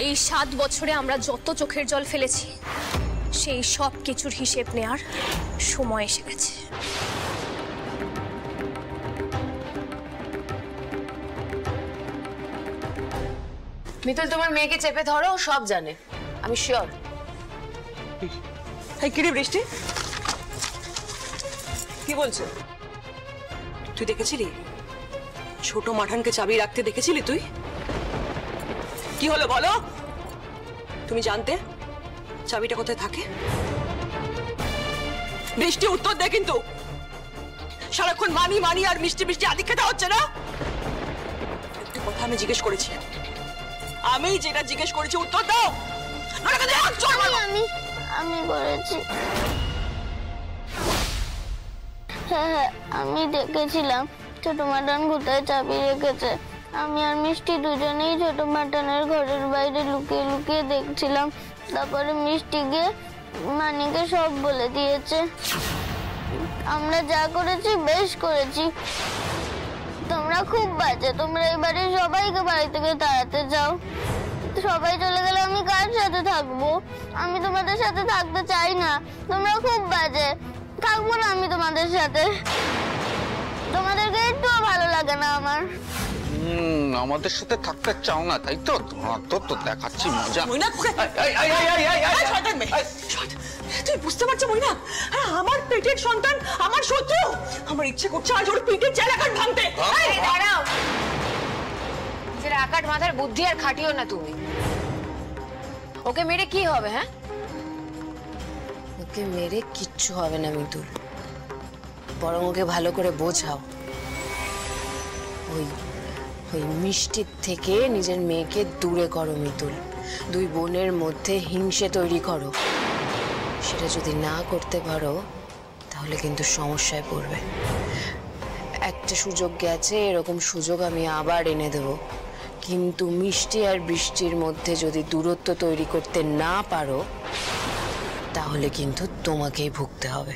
এই 7 বছরে আমরা যত চোখের জল ফেলেছি সেই সব কিছুর হিসেব নেওয়ার সময় এসে গেছে। মিতুল, তোমার মেয়েকে চেপে ধরো, সব জানে, আমি শিওর। এই কি রে বৃষ্টি, কি বলছো? তুই দেখেছিলি ছোট মাঠানকে চাবি রাখতে? দেখেছিলি তুই? কি হলো বলো? তুমি জানতে চাবিটা কোথায় থাকে? বৃষ্টি উত্তর দে, কিন্তু সারাক্ষণ মানি মানি আর মিষ্টি মিষ্টি আদি খেতে হচ্ছে না? একটা কথা আমি জিজ্ঞেস করেছি, আমি যেটা জিজ্ঞেস করেছি উত্তর দাও। আমি করেছি। হ্যাঁ, আমি দেখেছিলাম ছোট মাটন কোথায় চাবি রেখেছে। আমি আর মিষ্টি দুজনেই ছোট মাটনের ঘরের বাইরে লুকিয়ে লুকিয়ে দেখছিলাম। তারপরে মিষ্টি গিয়ে মানিকে সব বলে দিয়েছে। আমরা যা করেছি বেশ করেছি। তোমরা খুব বাজে, তোমরা এবারে সবাইকে বাড়ি থেকে তাড়াতে যাও। সবাই চলে গেলে আমি কার সাথে থাকবো? আমি তোমাদের সাথে থাকতে চাই না, তোমরা খুব বাজে। থাকবো না আমি তোমাদের সাথে, তোমাদেরকে একটুও ভালো লাগে না আমার। আমাদের সাথে থাকতে চাও না তাই তো? তোর তো দেখাচ্ছি মজা। তুই বুঝতে পারছো মইনা, আমার পেটের সন্তান আমার শত্রু। আমার ইচ্ছে করছে আজ ওর পেটের জায়গাটা ভাঙতে। দাঁড়াও, নিজের আকাট মাথার বুদ্ধি আর খাটিও না তুমি। ওকে মেরে কি হবে? হ্যাঁ, ওকে মেরে কিচ্ছু হবে না মিতুল, বরং ওকে ভালো করে বোঝাও। ওই মিষ্টির থেকে নিজের মেয়েকে দূরে করো মিতুল। দুই বোনের মধ্যে হিংসে তৈরি করো। সেটা যদি না করতে পারো তাহলে কিন্তু সমস্যায় পড়বে। একটা সুযোগ গেছে, এরকম সুযোগ আমি আবার এনে দেব। কিন্তু মিষ্টি আর বৃষ্টির মধ্যে যদি দূরত্ব তৈরি করতে না পারো তাহলে কিন্তু তোমাকেই ভুগতে হবে।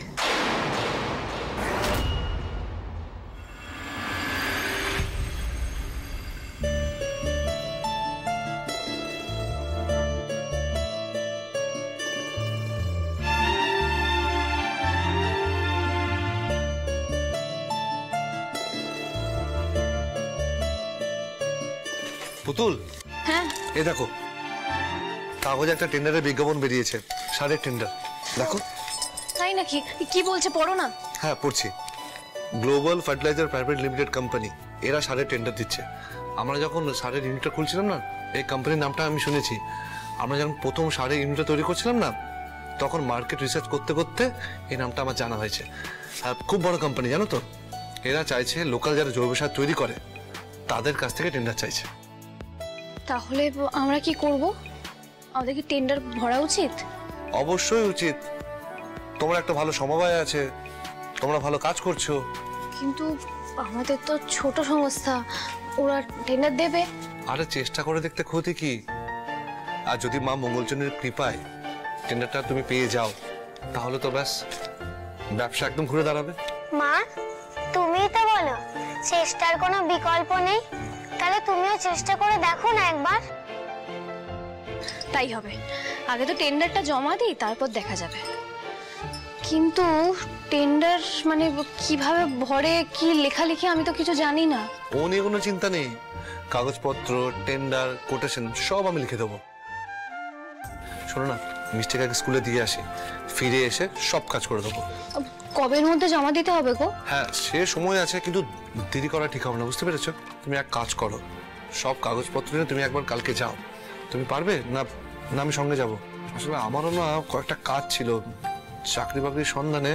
পুতুল, হ্যাঁ, এ দেখো কাগজে একটা টেন্ডারের বিজ্ঞাপন বেরিয়েছে, সারের টেন্ডার। দেখো। তাই নাকি? কি বলছে, পড়ো না। হ্যাঁ পড়ছি। Global fertiliser private limited company, এরা সারের টেন্ডার দিচ্ছে। আমরা যখন সারের ইউনিটটা খুলছিলাম না, এই কোম্পানির নামটা আমি শুনেছি। আমরা যখন প্রথম সারের ইউনিটটা তৈরি করছিলাম না, তখন মার্কেট রিসার্চ করতে করতে এই নামটা আমার জানা হয়েছে। খুব বড় কোম্পানি জানো তো। এরা চাইছে লোকাল যারা জৈব সার তৈরি করে তাদের কাছ থেকে টেন্ডার চাইছে। তাহলে আমরা কি করব? আমাদের কি টেন্ডার ভরা উচিত? অবশ্যই উচিত। তোমার একটা ভালো সমবায় আছে, তোমরা ভালো কাজ করছো। কিন্তু আমাদের তো ছোট সংস্থা, ওরা টেন্ডার দেবে? আরে চেষ্টা করে দেখতে ক্ষতি কি? আর যদি মা মঙ্গলচন্দ্রের কৃপায় টেন্ডারটা তুমি পেয়ে যাও তাহলে তো ব্যাস ব্যবসা একদম ঘুরে দাঁড়াবে। মা, তুমিই তো বলো চেষ্টার কোনো বিকল্প নেই। তাহলে তুমিও চেষ্টা করে দেখো না একবার। তাই হবে, আগে তো টেন্ডারটা জমা দিই, তারপর দেখা যাবে। কিন্তু টেন্ডার মানে কিভাবে ভরে, কি লেখালেখি আমি তো কিছু জানি না। ও নিয়ে কোনো চিন্তা নেই, কাগজপত্র, টেন্ডার, কোটেশন সব আমি লিখে দেবো। শোনো না, মিষ্টিকে স্কুলে দিয়ে আসি, ফিরে এসে সব কাজ করে দেবো। কবের মধ্যে জমা দিতে হবে গো? হ্যাঁ সে সময় আছে, কিন্তু দেরি করা ঠিক হবে না, বুঝতে পেরেছো? তুমি এক কাজ করো, সব কাগজপত্র নিয়ে তুমি একবার কালকে যাও। তুমি পারবে না? না আমি সঙ্গে যাব। আসলে আমারও না কয়েকটা কাজ ছিল, চাকরি বাকরির সন্ধানে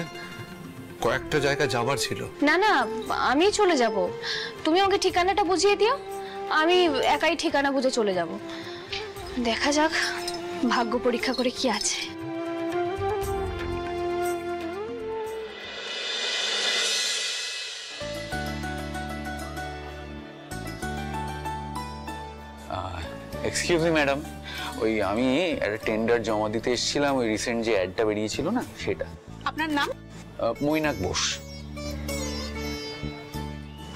কয়েকটা জায়গায় যাবার ছিল। না না, আমি চলে যাব, তুমি ওকে ঠিকানাটা বুঝিয়ে দিও, আমি একাই ঠিকানা বুঝে চলে যাব। দেখা যাক ভাগ্য পরীক্ষা করে কি আছে। এক্সকিউজ মি ম্যাডাম, ওই আমি একটা টেন্ডার জমা দিতে এসেছিলাম, ওই রিসেন্ট যে অ্যাডটা বেরিয়েছিল না সেটা। আপনার নাম? মৈনাক বোস।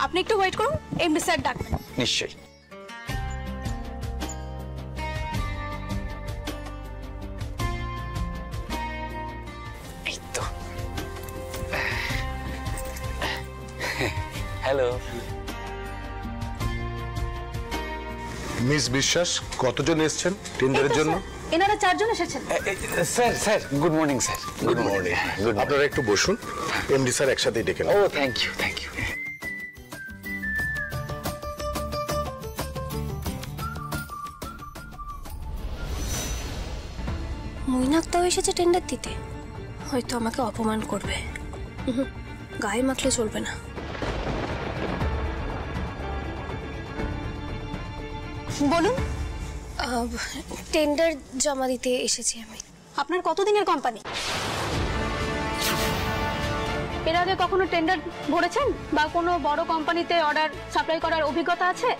আপনি একটু ওয়েট করুন, এমডি স্যার ডাকবেন। নিশ্চয়ই। হ্যালো। মিস বিশ্বাস, কতজন এসেছেন টেন্ডারের জন্য? এনারা 4 জন এসেছেন। Sir sir good morning sir. Good morning. আপনারা একটু বসুন, এমডি স্যার একসাথেই ডেকে নেন। ও থ্যাংক ইউ থ্যাংক ইউ। মৈনাকটাও এসেছে টেন্ডার দিতে, হয়তো আমাকে অপমান করবে। গায়ে মাখলে চলবে না। বলুন, টেন্ডার জমা দিতে এসেছি আমি। আপনার কতদিনের কোম্পানি? এর আগে কখনো টেন্ডার ভরেছেন বা কোনো বড় কোম্পানিতে অর্ডার সাপ্লাই করার অভিজ্ঞতা আছে?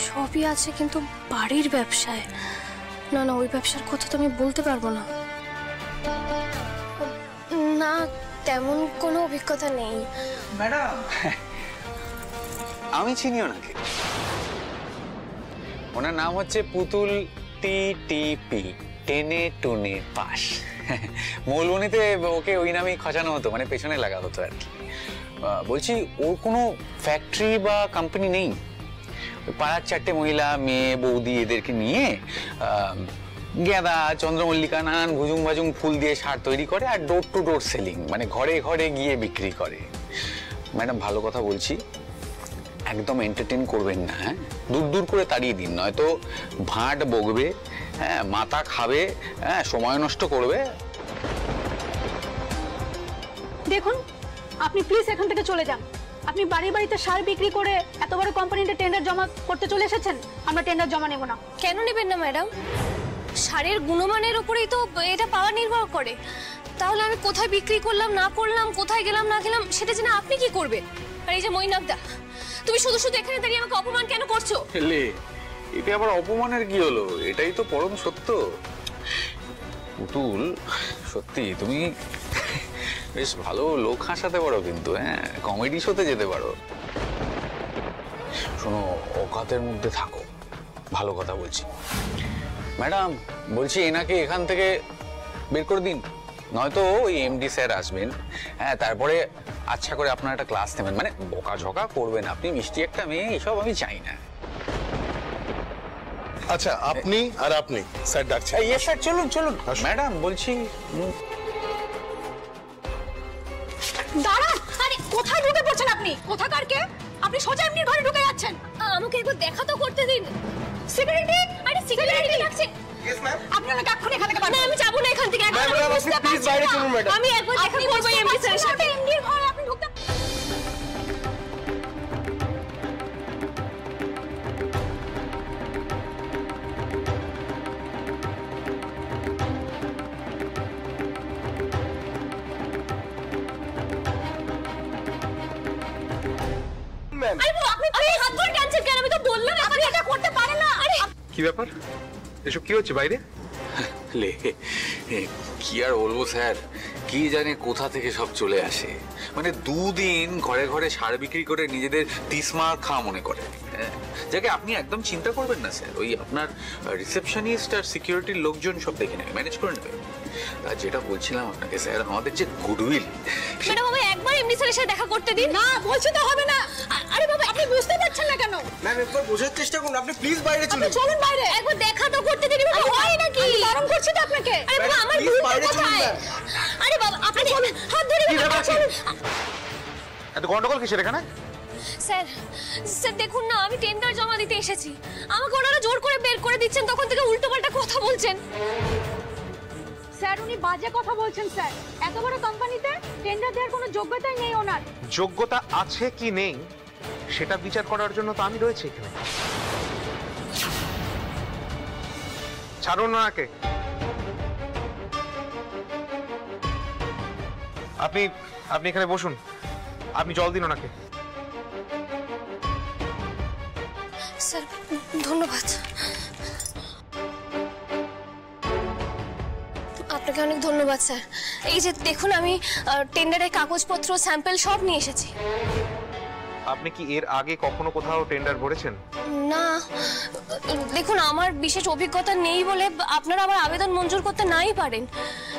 সবই আছে, কিন্তু বাড়ির ব্যবসায় না। না, ওই ব্যবসার কথা তো আমি বলতে পারবো না। না, তেমন কোনো অভিজ্ঞতা নেই। ম্যাডাম, আমি চিনি ওনাকে। ওনার নাম হচ্ছে পুতুল টিটিপি, টেনে টুনে পাস। মৌলবনীতে ওকে ওই নামেই খসানো হতো, মানে পেছনে লাগা হতো আর কি। বলছি, ওর কোনো ফ্যাক্টরি বা কোম্পানি নেই? পাড়ার 4টে মহিলা, মেয়ে, বৌদি এদেরকে নিয়ে গেঁদা, চন্দ্রমল্লিকা, নানান ভুজুং ভাজুং ফুল দিয়ে সার তৈরি করে আর ডোর টু ডোর সেলিং, মানে ঘরে ঘরে গিয়ে বিক্রি করে। ম্যাডাম, ভালো কথা বলছি, একদম এন্টারটেইন করবেন না। হ্যাঁ, দূর দূর করে তাড়িয়ে দিন, নয়তো ভাঁট বকবে, হ্যাঁ, মাথা খাবে, হ্যাঁ, সময় নষ্ট করবে। দেখুন, আপনি প্লিজ এখান থেকে চলে যান। আপনি বাড়ি বাড়িতে সার বিক্রি করে এত বড় কোম্পানিতে টেন্ডার জমা করতে চলে এসেছেন। আমরা টেন্ডার জমা নেব না। কেন নেবেন না ম্যাডাম? সারের গুণমানের উপরেই তো এটা পাওয়া নির্ভর করে। তাহলে আমি কোথায় বিক্রি করলাম না করলাম, কোথায় গেলাম না গেলাম, সেটা জেনে আপনি কি করবেন? আর এই যে মৈনাকদা, তুমি শুধু শুধু এখানে দাঁড়িয়ে আমাকে অপমান কেন করছো? এটা আবার অপমানের কি হলো? এটাই তো পরম সত্য। পুতুল, সত্যি তুমি বেশ ভালো লোক হাসাতে পারো, কিন্তু হ্যাঁ, কমেডি শোতে যেতে পারো। শোনো, অকাতের মধ্যে থাকো, ভালো কথা বলছি। ম্যাডাম, বলছি এনাকে এখান থেকে বের করে দিন, নয়তো ওই এমডি স্যার আসবেন, হ্যাঁ, তারপরে আচ্ছা করে আপনার একটা ক্লাস নেবেন। মানে বকাঝকা করবেন, আপনি মিষ্টি একটা মেয়ে, এসব আমি চাই না। আচ্ছা, আপনি আর আপনি স্যার ডাকছেন। ইয়ে স্যার, চলুন চলুন। ম্যাডাম, বলছি দাঁড়ান। আরে কোথায় ঢুকে পড়ছেন আপনি? কোথাকার কে? আপনি সোজা এমনির ঘরে ঢুকে যাচ্ছেন। আমাকে একবার দেখা তো করতে দিন। সিকিউরিটি! আরে সিকিউরিটি লাগছে। Yes ma'am. আপনি ওনাকে এক্ষুনি এখান থেকে বার না, করুন। আমি যাবো না এখান থেকে। ম্যাম, আপনি প্লিজ বাইরে চলুন ম্যাডাম। আমি একবার দেখা করবো এমডি স্যারের সাথে। এমডির ঘরে আপনি ঢুকতে আরে বাবা, আপনি হাত ধরে টানছেন কেন? আমি তো বললাম আপনি এটা করতে পারেন না। আরে কি ব্যাপার? এসব কি হচ্ছে বাইরে? কি আর বলবো স্যার, কি জানে কোথা থেকে সব চলে আসে। মানে দুদিন ঘরে ঘরে সার বিক্রি করে নিজেদের তিসমার খাওয়া মনে করে। যাকে আপনি একদম চিন্তা করবেন না স্যার, ওই আপনার রিসেপশনিস্ট আর সিকিউরিটির লোকজন সব দেখে নেবে, ম্যানেজ করে নেবে। আর যেটা বলছিলাম আপনাকে স্যার, আমাদের যে গুডউইল। ম্যাডাম, আমি একবার এমডি স্যারের সাথে দেখা করতে দিন। না, বলছি তো হবে না। আরে বাবা, আপনি বুঝতে পারছেন না কেন? ম্যাম, একবার বোঝার চেষ্টা করুন, আপনি প্লিজ বাইরে চলুন। চলুন বাইরে। একবার দেখা তো করতে দিন। বাবা, হয় নাকি? বারণ করছি তো আপনাকে। আরে বাবা, আমার প্লিজ ভুলটা বাইরে চলুন কোথায়? ম্যাম। আরে বাবা, আপনি হাত ধরে চলুন। এত গন্ডগোল কিসের এখানে? স্যার, স্যার দেখুন না, আমি টেন্ডার জমা দিতে এসেছি। আমাকে ওনারা জোর করে বের করে দিচ্ছেন, তখন থেকে উল্টোপাল্টা কথা বলছেন। স্যার, উনি বাজে কথা বলছেন স্যার। এত বড় কোম্পানিতে টেন্ডার দেওয়ার কোনো যোগ্যতাই নেই ওনার। যোগ্যতা আছে কি নেই সেটা বিচার করার জন্য তো আমি রয়েছি এখানে। ছাড়ুন ওনাকে। আপনি আপনি এখানে বসুন, আপনি জল দিন ওনাকে। স্যার, ধন্যবাদ। আপনাকে অনেক ধন্যবাদ স্যার। এই যে দেখুন, আমি টেন্ডারের কাগজপত্র, স্যাম্পল সব নিয়ে এসেছি। আপনি কি এর আগে কখনো কোথাও টেন্ডার ভরেছেন? না, দেখুন, আমার বিশেষ অভিজ্ঞতা নেই বলে আপনারা আবার আবেদন মঞ্জুর করতে নাই পারেন,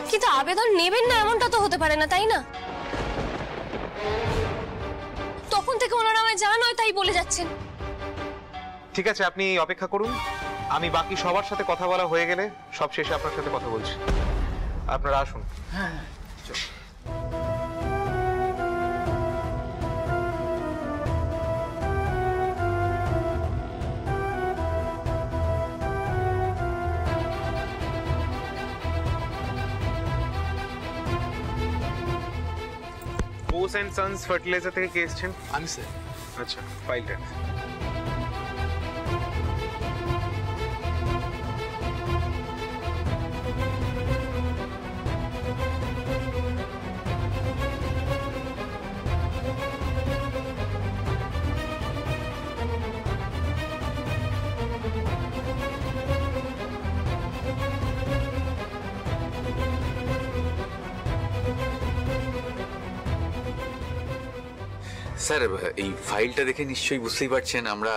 কিন্তু আবেদন নেবেন না এমনটা তো হতে পারে না, তাই না? তখন থেকে ওনারা আমায় যা নয় তাই বলে যাচ্ছেন। ঠিক আছে, আপনি অপেক্ষা করুন, আমি বাকি সবার সাথে কথা বলা হয়ে গেলে সব শেষে আপনার সাথে কথা বলছি। আপনারা আসুন। হ্যাঁ, বোস এন্ড সন্স ফার্টিলাইজার থেকে কে এসেছেন? আমি স্যার। আচ্ছা, ফাইলটা। স্যার এই ফাইলটা দেখে নিশ্চয়ই বুঝতেই পারছেন আমরা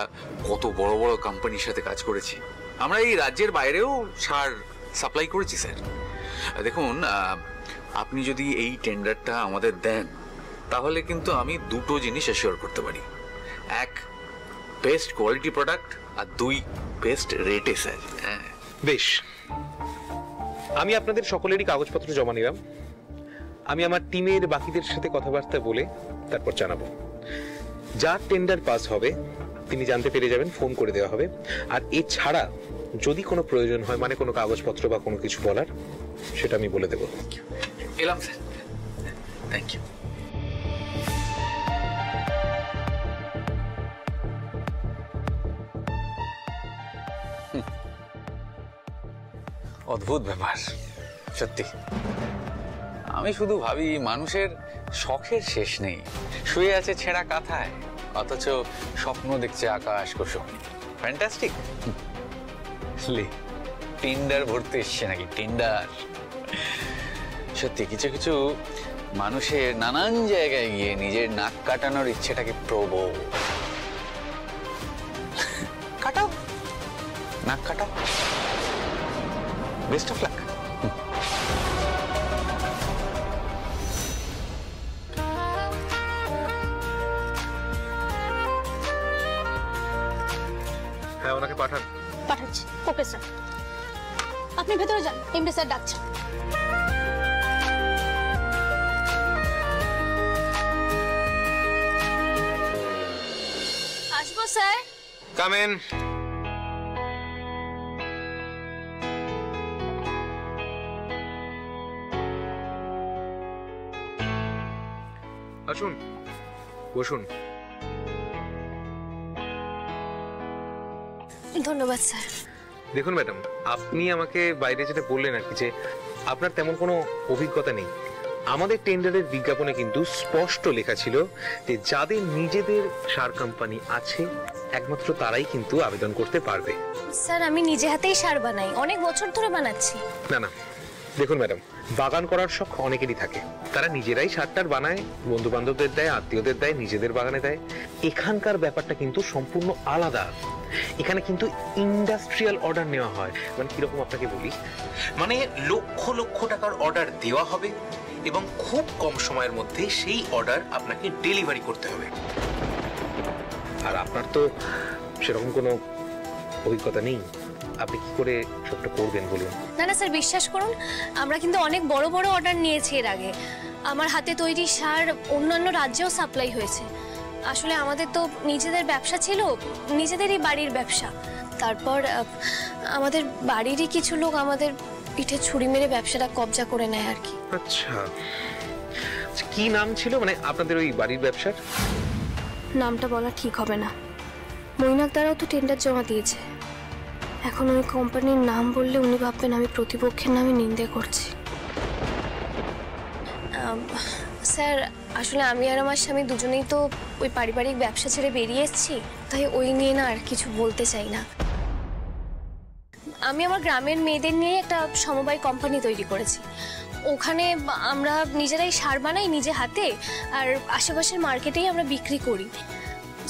কত বড় বড় কোম্পানির সাথে কাজ করেছি। আমরা এই রাজ্যের বাইরেও সার সাপ্লাই করেছি স্যার। দেখুন, আপনি যদি এই টেন্ডারটা আমাদের দেন তাহলে কিন্তু আমি দুটো জিনিস অ্যাসিওর করতে পারি। এক, বেস্ট কোয়ালিটি প্রোডাক্ট, আর দুই, বেস্ট রেটে স্যার। হ্যাঁ, বেশ, আমি আপনাদের সকলেরই কাগজপত্র জমা নিলাম। আমি আমার টিমের বাকিদের সাথে কথাবার্তা বলে তারপর জানাবো। যার টেন্ডার পাস হবে তিনি জানতে পেরে যাবেন, ফোন করে দেওয়া হবে। আর এছাড়া যদি কোনো প্রয়োজন হয়, মানে কোনো কাগজপত্র বা কোনো কিছু বলার, সেটা আমি বলে দেবো। এলাম স্যার, থ্যাংক ইউ। অদ্ভুত ব্যাপার সত্যি। আমি শুধু ভাবি মানুষের শখের শেষ নেই। শুয়ে আছে ছেঁড়া কাঁথায়, অথচ স্বপ্ন দেখছে আকাশ কুসুম। ফ্যান্টাস্টিক। টিন্ডার ভরতে এসছে নাকি? টিন্ডার। সত্যি কিছু কিছু মানুষের নানান জায়গায় গিয়ে নিজের নাক কাটানোর ইচ্ছেটাকে প্রবল। কাটাও, নাক কাটাও। Best of luck. হ্যাঁ, ওনাকে পাঠান। পাঠাচ্ছি। ওকে স্যার, আপনি ভেতরে যান, এমডি স্যার ডাকছেন। আসবো স্যার। Come in. আসুন, বসুন। ধন্যবাদ স্যার। দেখুন ম্যাডাম, আপনি আমাকে বাইরে যেটা বললেন আর কি, যে আপনার তেমন কোনো অভিজ্ঞতা নেই। আমাদের টেন্ডারের বিজ্ঞাপনে কিন্তু স্পষ্ট লেখা ছিল যে যাদের নিজেদের সার কোম্পানি আছে একমাত্র তারাই কিন্তু আবেদন করতে পারবে। স্যার, আমি নিজে হাতেই সার বানাই, অনেক বছর ধরে বানাচ্ছি। না না, দেখুন ম্যাডাম, বাগান করার শখ অনেকেরই থাকে। তারা নিজেরাই সারটার বানায়, বন্ধু বান্ধবদের দেয়, আত্মীয়দের দেয়, নিজেদের বাগানে দেয়। এখানকার ব্যাপারটা কিন্তু সম্পূর্ণ আলাদা। এখানে কিন্তু ইন্ডাস্ট্রিয়াল অর্ডার নেওয়া হয়। মানে কিরকম আপনাকে বলি, মানে লক্ষ লক্ষ টাকার অর্ডার দেওয়া হবে এবং খুব কম সময়ের মধ্যে সেই অর্ডার আপনাকে ডেলিভারি করতে হবে। আর আপনার তো সেরকম কোনো অভিজ্ঞতা নেই, আপনি কি করে সবটা করবেন বলুন? না না স্যার, বিশ্বাস করুন, আমরা কিন্তু অনেক বড় বড় অর্ডার নিয়েছি এর আগে। আমার হাতে তৈরি সার অন্যান্য রাজ্যেও সাপ্লাই হয়েছে। আসলে আমাদের তো নিজেদের ব্যবসা ছিল, নিজেদেরই বাড়ির ব্যবসা। তারপর আমাদের বাড়িরই কিছু লোক আমাদের পিঠে ছুরি মেরে ব্যবসাটা কবজা করে নেয় আর কি। আচ্ছা, কি নাম ছিল মানে আপনাদের ওই বাড়ির ব্যবসার? নামটা বলা ঠিক হবে না। মৈনাক দ্বারাও তো টেন্ডার জমা দিয়েছে। এখন ওই কোম্পানির নাম বললে উনি ভাববেন আমি প্রতিপক্ষের নামে নিন্দে করছি। স্যার, আসলে আমি আর আমার স্বামী দুজনেই তো ওই পারিবারিক ব্যবসা ছেড়ে বেরিয়ে এসেছি, তাই ওই নিয়ে না আর কিছু বলতে চাই না। আমি আমার গ্রামের মেয়েদের নিয়ে একটা সমবায় কোম্পানি তৈরি করেছি। ওখানে আমরা নিজেরাই সার বানাই নিজে হাতে, আর আশেপাশের মার্কেটেই আমরা বিক্রি করি।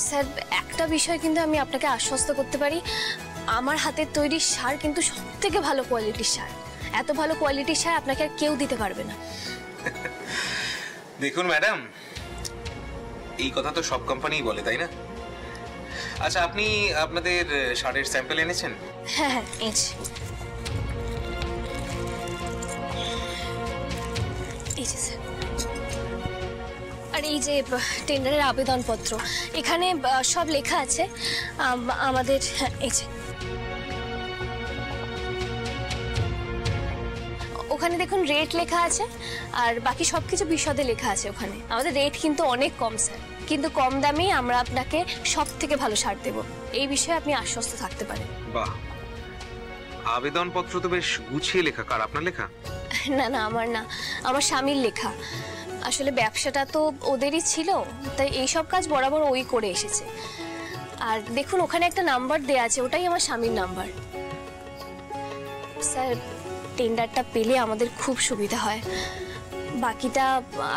স্যার, একটা বিষয় কিন্তু আমি আপনাকে আশ্বস্ত করতে পারি, আমার হাতের তৈরি সার কিন্তু সবথেকে ভালো কোয়ালিটির সার। এত ভালো কোয়ালিটির সার আপনাকে আর কেউ দিতে পারবে না। দেখুন ম্যাডাম, এই কথা তো সব কোম্পানিই বলে, তাই না? আচ্ছা, আপনি আপনাদের শার্টের স্যাম্পল এনেছেন? হ্যাঁ হ্যাঁ এনেছি। এই যে স্যার, আর এই যে টেন্ডারের আবেদনপত্র, এখানে সব লেখা আছে আমাদের। এই যে ওখানে দেখুন রেট লেখা আছে, আর বাকি সবকিছু বিশদে লেখা আছে ওখানে। আমাদের রেট কিন্তু অনেক কম স্যার, কিন্তু কম দামেই আমরা আপনাকে সব থেকে ভালো ছাড় দেব, এই বিষয়ে আপনি আশ্বস্ত থাকতে পারেন। বাহ, আবেদনপত্র তো বেশ গুছিয়ে লেখা। কার, আপনার লেখা? না না, আমার না, আমার স্বামীর লেখা। আসলে ব্যবসাটা তো ওদেরই ছিল, তাই এইসব কাজ বরাবর ওই করে এসেছে। আর দেখুন ওখানে একটা নাম্বার দেয়া আছে, ওটাই আমার স্বামীর নাম্বার। স্যার, টেন্ডারটা পেলে আমাদের খুব সুবিধা হয়, বাকিটা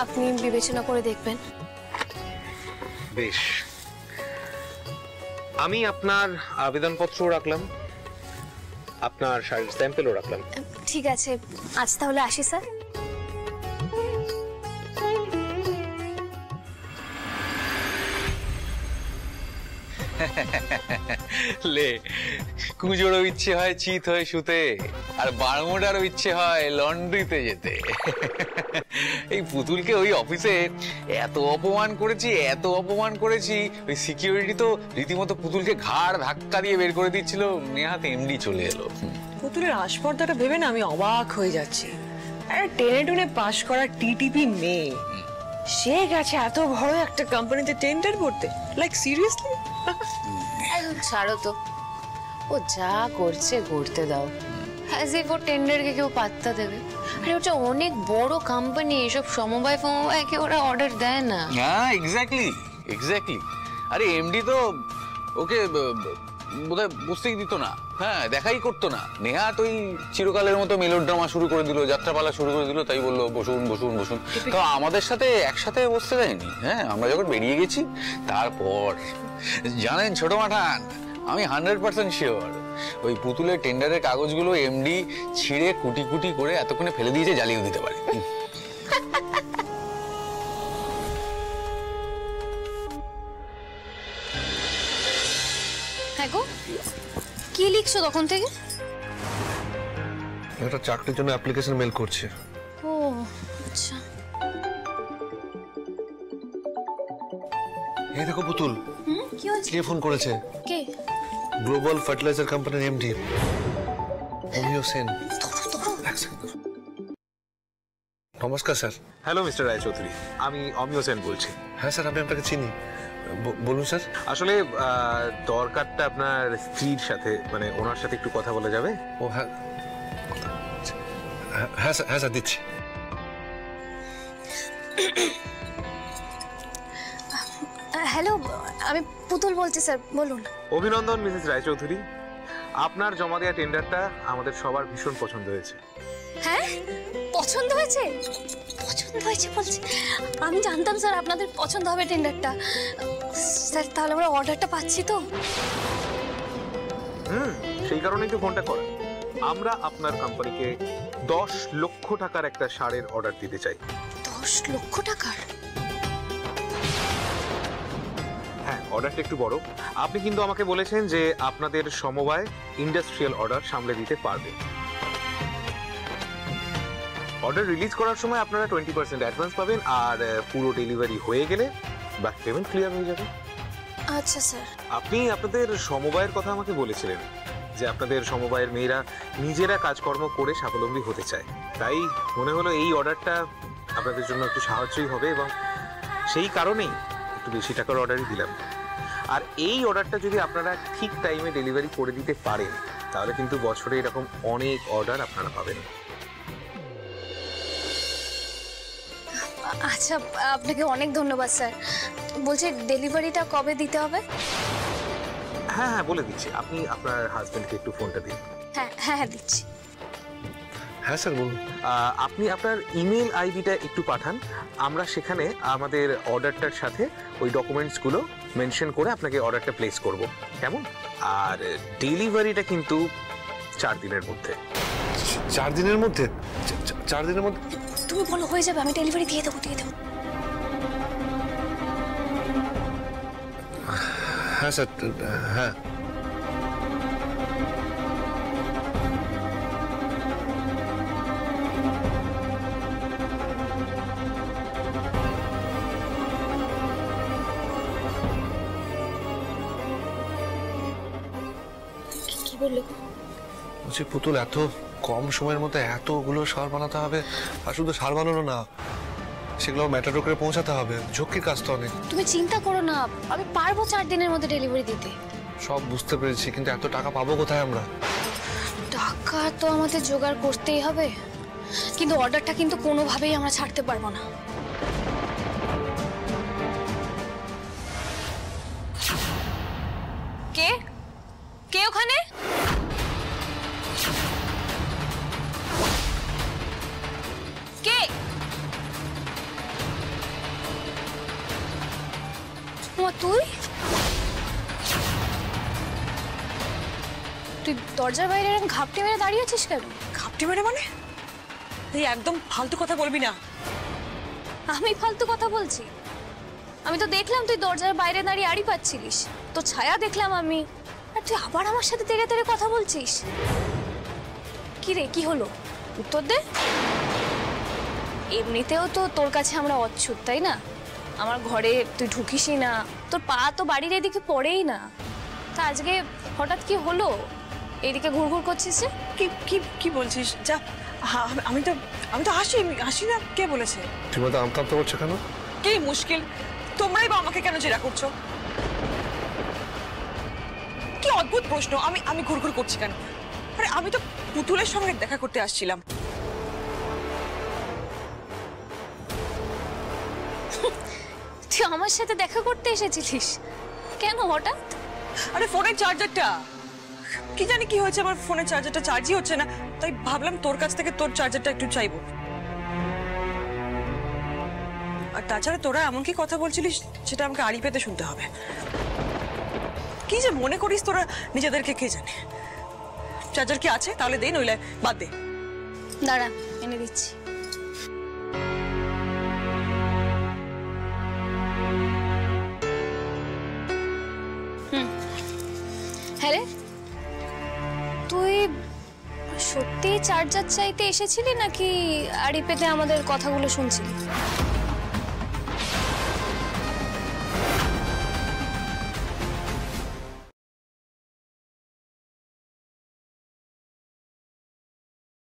আপনি বিবেচনা করে দেখবেন। বেশ, আমি আপনার আবেদনপত্র রাখলাম, আপনার শাড়ির স্যাম্পলও রাখলাম। ঠিক আছে, আজ তাহলে আসি স্যার। লে, কুজোরও ইচ্ছে হয় চিত হয়ে শুতে, আর বারমুডারও ইচ্ছে হয় লন্ড্রিতে যেতে। এই পুতুলকে ওই অফিসে এত অপমান করেছি, ওই সিকিউরিটি তো রীতিমতো পুতুলকে ঘাড় ধাক্কা দিয়ে বের করে দিচ্ছিল। নেহাত এমডি চলে এলো। পুতুলের আসপর্দাটা ভেবে না আমি অবাক হয়ে যাচ্ছি। আরে টেনে টুনে পাশ করা টিটিপি মেয়ে, সে গেছে এত বড় একটা কোম্পানিতে টেন্ডার করতে। Like seriously? ছাড়ো তো, ও যা করছে করতে দাও। অ্যাজ ইফ ও টেন্ডারকে কেউ পাত্তা দেবে। আরে ওটা অনেক বড় কোম্পানি, এসব সমবায়কে ওরা অর্ডার দেয় না। হ্যাঁ, এক্স্যাক্টলি। আরে এমডি তো ওকে বোধহয় বুঝতেই দিত না, হ্যাঁ, দেখাই করতো না। নেহাত ওই চিরকালের মতো মেলোড্রামা শুরু করে দিল, যাত্রাপালা শুরু করে দিল, তাই বললো বসুন বসুন বসুন। তো আমাদের সাথে একসাথে বসতে দেয়নি। হ্যাঁ, আমরা যখন বেরিয়ে গেছি তারপর জানেন ছোট মাঠান, আমি 100% শিওর ওই পুতুলের টেন্ডারের কাগজগুলো এমডি ছিঁড়ে কুটি কুটি করে এতক্ষণে ফেলে দিয়েছে, জ্বালিয়ে দিতে পারে। হ্যাঁ গো, কি লিখছো তখন থেকে? একটা চাকরির জন্য অ্যাপ্লিকেশন মেল করছে। ও আচ্ছা। এই দেখো পুতুল, কি হয়েছে? কে ফোন করেছে? কে? গ্লোবাল ফার্টিলাইজার কোম্পানির এমডি অমিয় সেন। নমস্কার স্যার। হ্যালো মিস্টার রায়চৌধুরী, আমি অমিয় সেন বলছি। হ্যাঁ স্যার, আমি আপনাকে চিনি, বলুন স্যার। আসলে দরকারটা আপনার স্ত্রীর সাথে, মানে ওনার সাথে একটু কথা বলা যাবে? ও হ্যাঁ হ্যাঁ স্যার, হ্যাঁ স্যার দিচ্ছি। হ্যালো, আমি পুতুল বলছি স্যার, বলুন। অভিনন্দন মিসেস রায়চৌধুরী, আপনার জমা দেওয়া টেন্ডারটা আমাদের সবার ভীষণ পছন্দ হয়েছে। হ্যাঁ, পছন্দ হয়েছে? পছন্দ হয়েছে বলছি, আমি জানতাম স্যার আপনাদের পছন্দ হবে টেন্ডারটা। স্যার, তাহলে আমরা অর্ডারটা পাচ্ছি তো? সেই কারণেই তো ফোনটা করা। আমরা আপনার কোম্পানিকে 10 লক্ষ টাকার একটা শাড়ির অর্ডার দিতে চাই। 10 লক্ষ টাকার? হ্যাঁ, অর্ডারটা একটু বড়। আপনি কিন্তু আমাকে বলেছেন যে আপনাদের সমবায় ইন্ডাস্ট্রিয়াল অর্ডার সামলে দিতে পারবে। অর্ডার রিলিজ করার সময় আপনারা 20% অ্যাডভান্স পাবেন, আর পুরো ডেলিভারি হয়ে গেলে বাকি পেমেন্ট ক্লিয়ার হয়ে যাবে। আচ্ছা স্যার। আপনি আপনাদের সমবায়ের কথা আমাকে বলেছিলেন যে আপনাদের সমবায়ের মেয়েরা নিজেরা কাজকর্ম করে স্বাবলম্বী হতে চায়, তাই মনে হলো এই অর্ডারটা আপনাদের জন্য একটু সাহায্যই হবে, এবং সেই কারণেই একটু বেশি টাকার অর্ডারই দিলাম। আর এই অর্ডারটা যদি আপনারা ঠিক টাইমে ডেলিভারি করে দিতে পারেন, তাহলে কিন্তু বছরে এরকম অনেক অর্ডার আপনারা পাবেন। আচ্ছা, আপনাকে অনেক ধন্যবাদ স্যার। বলছি ডেলিভারিটা কবে দিতে হবে? হ্যাঁ হ্যাঁ, বলে দিচ্ছি। আপনি আপনার হাজবেন্ডকে একটু ফোনটা দিন। হ্যাঁ হ্যাঁ হ্যাঁ, দিচ্ছি। হ্যাঁ স্যার বলুন। আপনি আপনার ইমেল আইডিটা একটু পাঠান, আমরা সেখানে আমাদের অর্ডারটার সাথে ওই ডকুমেন্টসগুলো মেনশন করে আপনাকে অর্ডারটা প্লেস করব, কেমন? আর ডেলিভারিটা কিন্তু 4 দিনের মধ্যে। 4 দিনের মধ্যে? 4 দিনের মধ্যে? তুমি বলো হয়ে যাবে, আমি ডেলিভারি দিয়ে দেবো। হ্যাঁ স্যার, হ্যাঁ। কি বললো? বলছি পুতুল, এত কম সময়ের মধ্যে এতগুলো সার বানাতে হবে, আর শুধু সার বানানো না, সেগুলো ম্যাটাডোর করে পৌঁছাতে হবে। ঝক্কির কাজ তো অনেক। তুমি চিন্তা করো না, আমি পারবো 4 দিনের মধ্যে ডেলিভারি দিতে। সব বুঝতে পেরেছি, কিন্তু এত টাকা পাবো কোথায় আমরা? টাকা তো আমাদের জোগাড় করতেই হবে, কিন্তু অর্ডারটা কিন্তু কোনোভাবেই আমরা ছাড়তে পারবো না। কে কে ওখানে? কে? তুই তুই দরজার বাইরে এরকম ঘাপটি মেরে দাঁড়িয়ে আছিস কেন? ঘাপটি মেরে মানে? তুই একদম ফালতু কথা বলবি না। আমি ফালতু কথা বলছি? আমি তো দেখলাম তুই দরজার বাইরে দাঁড়িয়ে আড়ি পাচ্ছিলিস, তো ছায়া দেখলাম আমি, আর তুই আবার আমার সাথে তেড়ে তেড়ে কথা বলছিস। কি রে, কি হলো? উত্তর দে। এমনিতেও তো তোর কাছে আমরা অচ্ছুত, তাই না? আমার ঘরে তুই ঢুকিসই না, তোর পা তো বাড়ির এদিকে পড়েই না। তা আজকে হঠাৎ কি হলো, এইদিকে ঘুরঘুর করছিস? কি কি কি বলছিস? যা, আমি তো হাসি না। কে বলেছে? তুমি তো আমতা আমতা করছো কেন? কি মুশকিল, তোমরাই বা আমাকে কেন জেরা করছো? কি অদ্ভুত প্রশ্ন। আমি ঘুরঘুর করছি কেন? আরে আমি তো পুতুলের সঙ্গে দেখা করতে আসছিলাম। তুই আমার সাথে দেখা করতে এসেছিলিস? কেন হঠাৎ? আরে ফোনের চার্জারটা, কি জানি কি হয়েছে, আমার ফোনের চার্জারটা চার্জই হচ্ছে না, তাই ভাবলাম তোর কাছ থেকে তোর চার্জারটা একটু চাইবো। আর তাছাড়া তোরা এমন কি কথা বলছিলিস সেটা আমাকে আড়ি পেতে শুনতে হবে। কি যে মনে করিস তোরা নিজেদেরকে, কে জানে। চার্জার কি আছে? তাহলে দে, নইলে বাদ দে। দাঁড়া, এনে দিচ্ছি। হ্যাঁ রে, তুই সত্যি চার্জার চাইতে এসেছিলি নাকি আড়ি পেতে আমাদের কথাগুলো শুনছিলি?